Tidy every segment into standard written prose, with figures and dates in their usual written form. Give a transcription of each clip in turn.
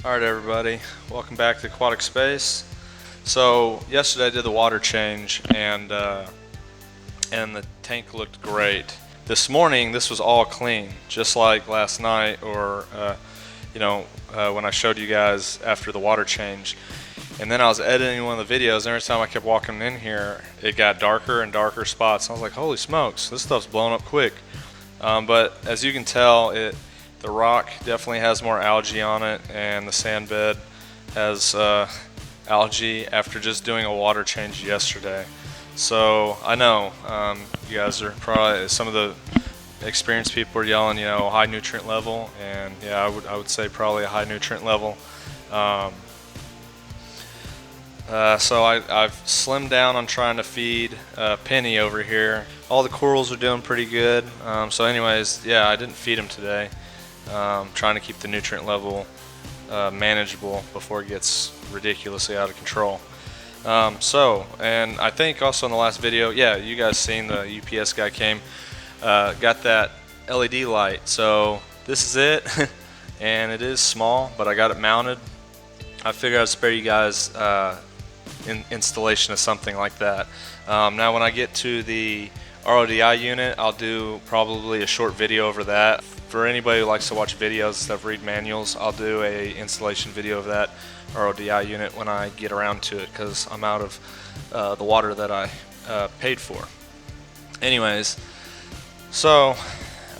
Alright everybody, welcome back to Aquatic Space. So yesterday I did the water change and the tank looked great. This morning this was all clean, just like last night or when I showed you guys after the water change. And then I was editing one of the videos and every time I kept walking in here it got darker and darker spots. I was like, holy smokes, this stuff's blowing up quick. But as you can tell, the rock definitely has more algae on it, and the sand bed has algae after just doing a water change yesterday. So I know you guys are probably, some of the experienced people are yelling, high nutrient level, and yeah, I would say probably a high nutrient level. So I've slimmed down on trying to feed Penny over here. All the corals are doing pretty good. So anyways, yeah, I didn't feed them today. Trying to keep the nutrient level manageable before it gets ridiculously out of control. And I think also in the last video, yeah, you guys seen the UPS guy came, got that LED light. So this is it, and it is small, but I got it mounted. I figured I'd spare you guys installation of something like that. Now when I get to the RODI unit, I'll do probably a short video over that. For anybody who likes to watch videos and stuff, read manuals, I'll do a installation video of that RODI unit when I get around to it, because I'm out of the water that I paid for. Anyways, so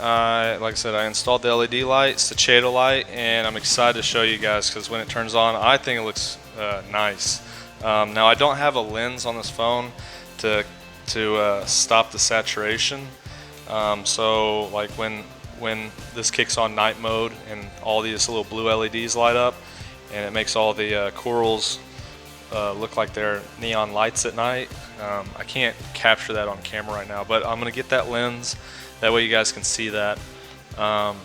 like I said, I installed the LED light. It's the Chaeto light, and I'm excited to show you guys because when it turns on, I think it looks nice. Now I don't have a lens on this phone to stop the saturation. So like when this kicks on night mode and all these little blue LEDs light up and it makes all the corals look like they're neon lights at night, I can't capture that on camera right now, but I'm gonna get that lens, that way you guys can see that. Like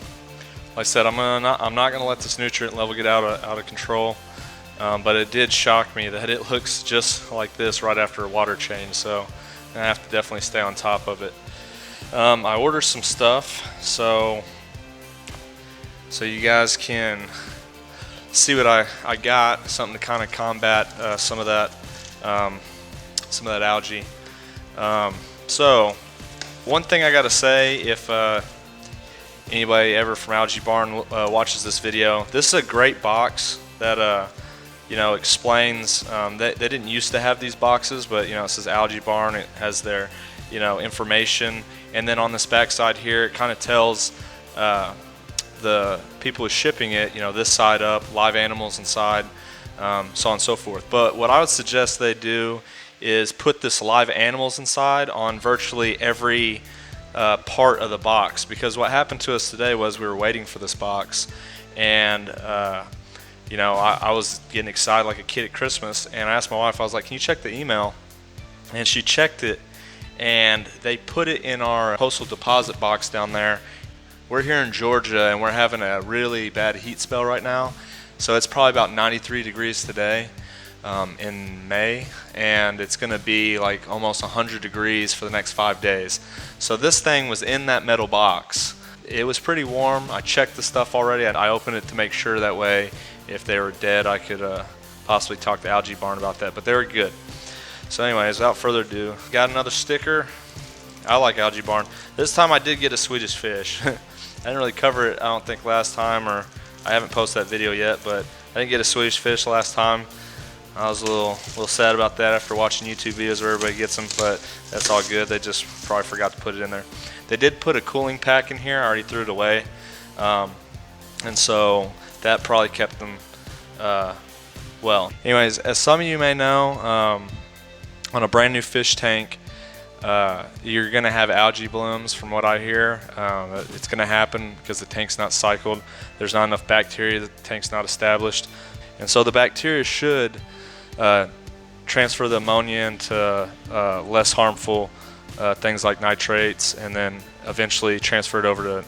I said, I'm not gonna let this nutrient level get out of control, but it did shock me that it looks just like this right after a water change, so I have to definitely stay on top of it. I ordered some stuff so you guys can see what I got, something to kind of combat some of that algae. So one thing I gotta say, if anybody ever from Algae Barn watches this video, this is a great box that explains. They didn't used to have these boxes, but it says Algae Barn. It has their information, and then on this back side here it kind of tells the people who's shipping it, this side up, live animals inside, so on and so forth. But what I would suggest they do is put this live animals inside on virtually every part of the box, because what happened to us today was we were waiting for this box, and I was getting excited like a kid at Christmas, and I asked my wife, I was like, can you check the email? And she checked it, and they put it in our postal deposit box down there. We're here in Georgia, and we're having a really bad heat spell right now, so it's probably about 93 degrees today in May, and it's going to be like almost 100 degrees for the next 5 days. So this thing was in that metal box. It was pretty warm. I checked the stuff already, and I opened it to make sure, that way if they were dead I could possibly talk to Algae Barn about that, but they were good. So anyways, without further ado, got another sticker. I like Algae Barn. This time I did get a Swedish fish. I didn't really cover it, I don't think, last time, or I haven't posted that video yet, but I didn't get a Swedish fish last time. I was a little sad about that after watching YouTube videos where everybody gets them, but that's all good. They just probably forgot to put it in there. They did put a cooling pack in here. I already threw it away, and so that probably kept them well. Anyways, as some of you may know, on a brand new fish tank, you're going to have algae blooms, from what I hear. It's going to happen because the tank's not cycled. There's not enough bacteria, the tank's not established. And so the bacteria should transfer the ammonia into less harmful things like nitrates, and then eventually transfer it over to,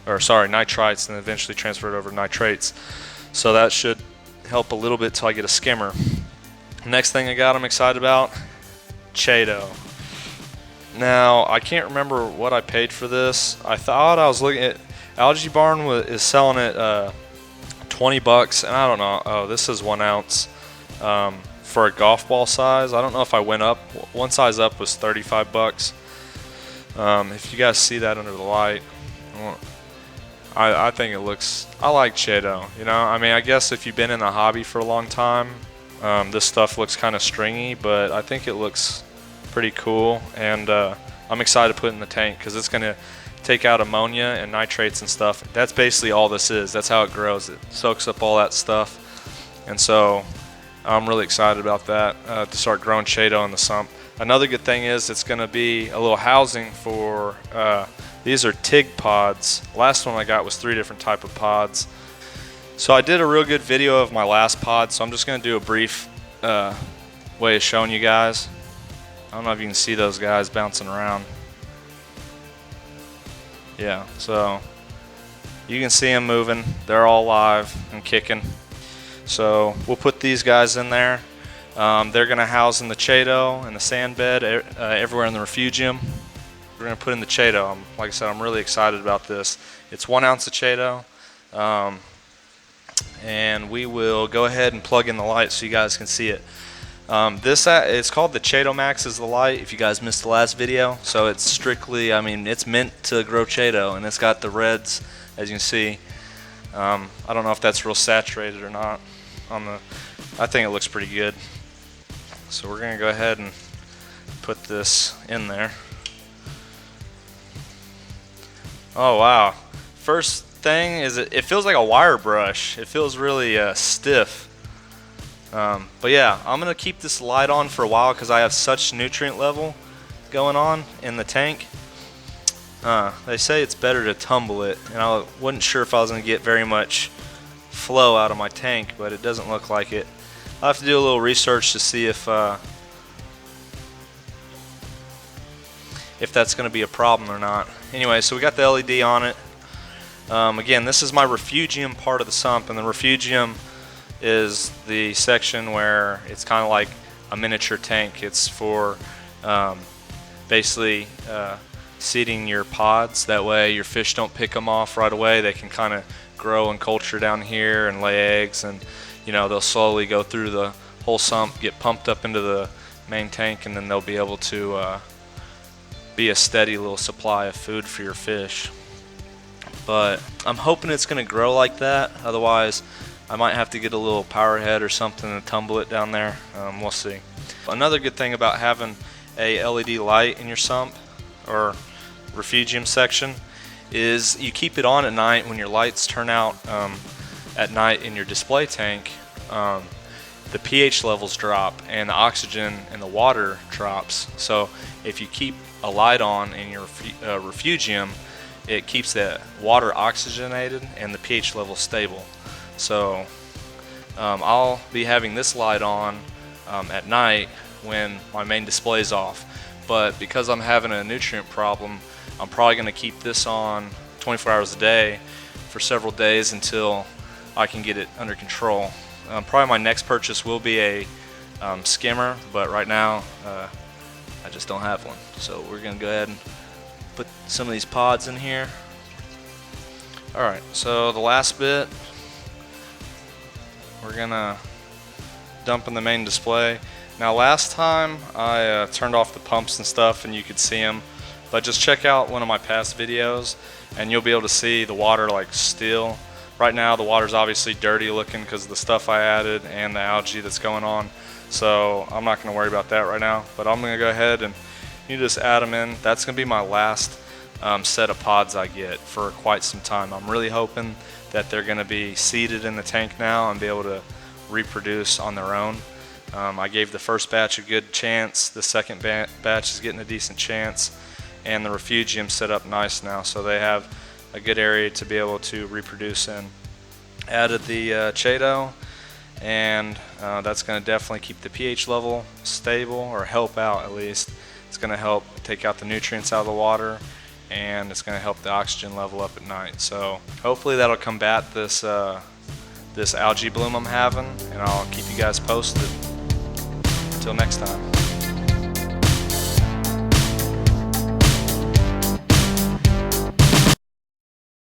nitrites, and then eventually transfer it over to nitrates. So that should help a little bit till I get a skimmer. Next thing I'm excited about, Chaeto. Now, I can't remember what I paid for this. I thought I was looking at, Algae Barn is selling it 20 bucks, and I don't know. Oh, this is 1 ounce for a golf ball size. I don't know if I went up. One size up was 35 bucks. If you guys see that under the light, I think it looks, I like Chaeto, you know. I mean, I guess if you've been in the hobby for a long time, this stuff looks kind of stringy, but I think it looks pretty cool, and I'm excited to put it in the tank because it's going to take out ammonia and nitrates and stuff. That's basically all this is. That's how it grows. It soaks up all that stuff, and so I'm really excited about that, to start growing Chaeto in the sump. Another good thing is it's going to be a little housing for, these are TIG pods. Last one I got was 3 different type of pods. So I did a real good video of my last pod, so I'm just going to do a brief way of showing you guys. I don't know if you can see those guys bouncing around. Yeah, so you can see them moving. They're all live and kicking. So we'll put these guys in there. They're going to house in the Chaeto and the sand bed, everywhere in the refugium. We're going to put in the Chaeto. Like I said, I'm really excited about this. It's 1 ounce of Chaeto. And we will go ahead and plug in the light so you guys can see it. It's called the Chaeto Max is the light, if you guys missed the last video. So it's strictly, I mean, it's meant to grow Chaeto, and it's got the reds, as you can see. I don't know if that's real saturated or not. I think it looks pretty good. So we're going to go ahead and put this in there. Oh wow. First thing is it feels like a wire brush. It feels really stiff. But yeah, I'm going to keep this light on for a while because I have such nutrient level going on in the tank. They say it's better to tumble it, and I wasn't sure if I was going to get very much flow out of my tank, but it doesn't look like it. I'll have to do a little research to see if that's going to be a problem or not. Anyway, so we got the LED on it. Again, this is my refugium part of the sump, and the refugium is the section where it's kind of like a miniature tank. It's for basically seeding your pods. That way your fish don't pick them off right away. They can kind of grow and culture down here and lay eggs, and you know, they'll slowly go through the whole sump, get pumped up into the main tank, and then they'll be able to be a steady little supply of food for your fish. But I'm hoping it's going to grow like that. Otherwise, I might have to get a little power head or something to tumble it down there. We'll see. Another good thing about having a LED light in your sump or refugium section is you keep it on at night. When your lights turn out at night in your display tank, the pH levels drop and the oxygen in the water drops. So if you keep a light on in your refugium, it keeps that water oxygenated and the pH level stable. So I'll be having this light on at night when my main display is off. But because I'm having a nutrient problem, I'm probably going to keep this on 24 hours a day for several days until I can get it under control. Probably my next purchase will be a skimmer, but right now I just don't have one. So we're going to go ahead and put some of these pods in here. Alright, so the last bit we're going to dump in the main display. Now last time I turned off the pumps and stuff and you could see them, but just check out one of my past videos and you'll be able to see the water like still. Right now the water's obviously dirty looking because of the stuff I added and the algae that's going on, so I'm not going to worry about that right now. But I'm going to go ahead and you just add them in. That's going to be my last set of pods I get for quite some time. I'm really hoping that they're going to be seeded in the tank now and be able to reproduce on their own. I gave the first batch a good chance. The second batch is getting a decent chance, and the refugium set up nice now, so they have a good area to be able to reproduce in. Added the Chaeto, and that's going to definitely keep the pH level stable, or help out at least. It's going to help take out the nutrients out of the water, and it's going to help the oxygen level up at night. So hopefully that'll combat this this algae bloom I'm having, and I'll keep you guys posted. Until next time.